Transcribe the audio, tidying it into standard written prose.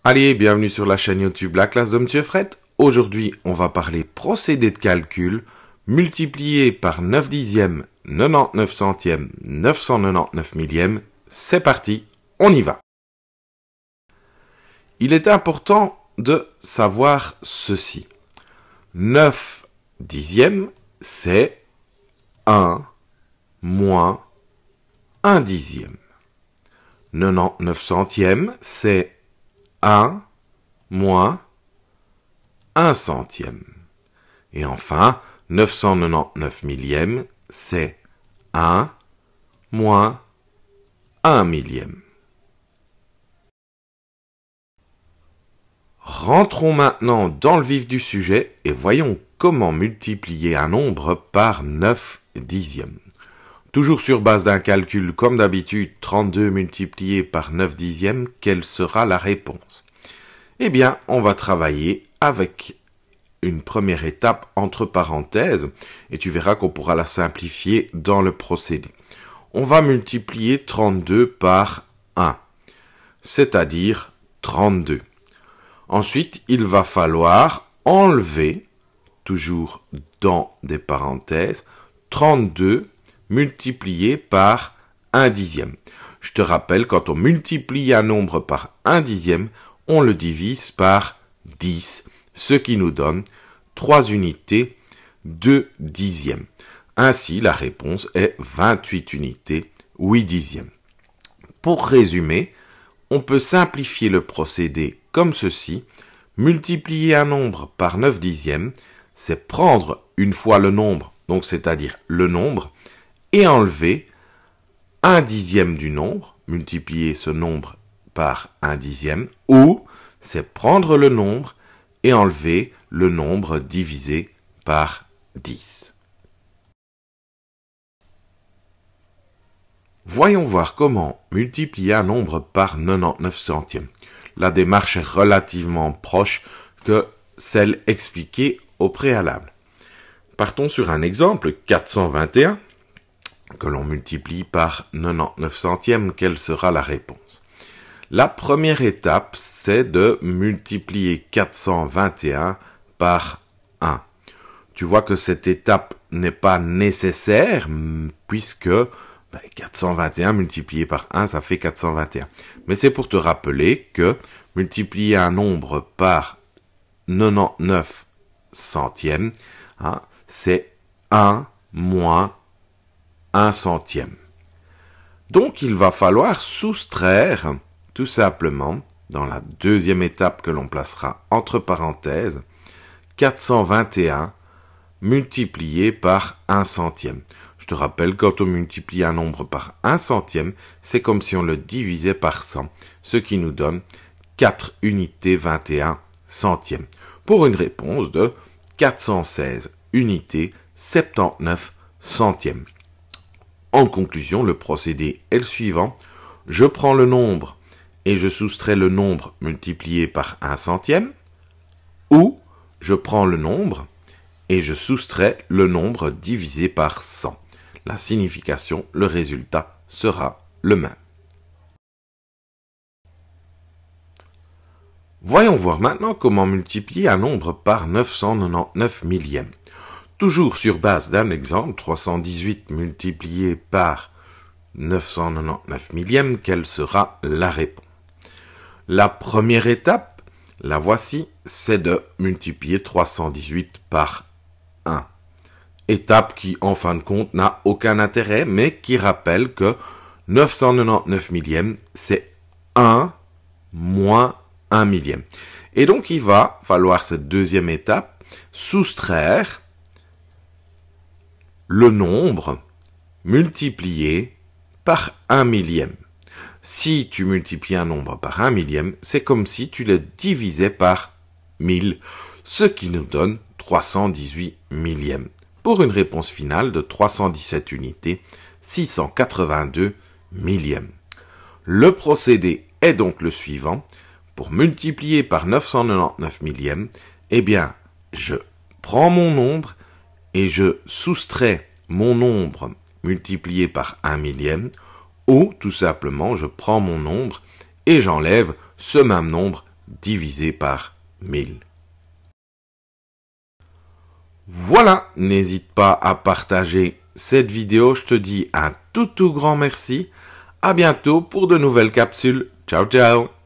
Allez, bienvenue sur la chaîne YouTube La classe de Monsieur Fred. Aujourd'hui, on va parler procédé de calcul, multiplié par 9 dixièmes, 99 centièmes, 999 millièmes. C'est parti, on y va. Il est important de savoir ceci. 9 dixièmes, c'est 1 moins 1 dixième. 99 centièmes, c'est 1 moins 1 centième. Et enfin, 999 millièmes, c'est 1 moins 1 millième. Rentrons maintenant dans le vif du sujet et voyons comment multiplier un nombre par 9 dixièmes. Toujours sur base d'un calcul comme d'habitude, 32 multiplié par 9 dixièmes, quelle sera la réponse? Eh bien, on va travailler avec une première étape entre parenthèses et tu verras qu'on pourra la simplifier dans le procédé. On va multiplier 32 par 1, c'est-à-dire 32. Ensuite, il va falloir enlever, toujours dans des parenthèses, 32 multiplié par 1 dixième. Je te rappelle, quand on multiplie un nombre par 1 dixième, on le divise par 10, ce qui nous donne 3 unités de dixième. Ainsi, la réponse est 28 unités, 8 dixièmes. Pour résumer, on peut simplifier le procédé comme ceci. Multiplier un nombre par 9 dixièmes, c'est prendre une fois le nombre, donc c'est-à-dire le nombre, et enlever 1 dixième du nombre, multiplier ce nombre par 1 dixième, ou c'est prendre le nombre et enlever le nombre divisé par 10. Voyons voir comment multiplier un nombre par 99 centièmes. La démarche est relativement proche que celle expliquée au préalable. Partons sur un exemple, 421, que l'on multiplie par 99 centièmes. Quelle sera la réponse? La première étape, c'est de multiplier 421 par 1. Tu vois que cette étape n'est pas nécessaire, puisque 421 multiplié par 1, ça fait 421. Mais c'est pour te rappeler que multiplier un nombre par 99 centièmes, c'est 1 moins 1 centième. Donc, il va falloir soustraire, tout simplement, dans la deuxième étape que l'on placera entre parenthèses, 421 multiplié par 1 centième. Je te rappelle, quand on multiplie un nombre par 1 centième, c'est comme si on le divisait par 100, ce qui nous donne 4 unités 21 centièmes, pour une réponse de 416 unités 79 centièmes. En conclusion, le procédé est le suivant. Je prends le nombre et je soustrais le nombre multiplié par 1 centième, ou je prends le nombre et je soustrais le nombre divisé par 100. La signification, le résultat sera le même. Voyons voir maintenant comment multiplier un nombre par 999 millièmes. Toujours sur base d'un exemple, 318 multiplié par 999 millièmes, quelle sera la réponse? La première étape, la voici, c'est de multiplier 318 par 1. Étape qui, en fin de compte, n'a aucun intérêt, mais qui rappelle que 999 millièmes, c'est 1 moins 1 millième. Et donc, il va falloir cette deuxième étape, soustraire le nombre multiplié par 1 millième. Si tu multiplies un nombre par 1 millième, c'est comme si tu le divisais par 1000, ce qui nous donne 318 millièmes, pour une réponse finale de 317 unités, 682 millièmes. Le procédé est donc le suivant. Pour multiplier par 999 millièmes, eh bien, je prends mon nombre et je soustrais mon nombre multiplié par 1 millième, ou tout simplement je prends mon nombre et j'enlève ce même nombre divisé par 1000. Voilà, n'hésite pas à partager cette vidéo. Je te dis un tout grand merci. À bientôt pour de nouvelles capsules. Ciao, ciao!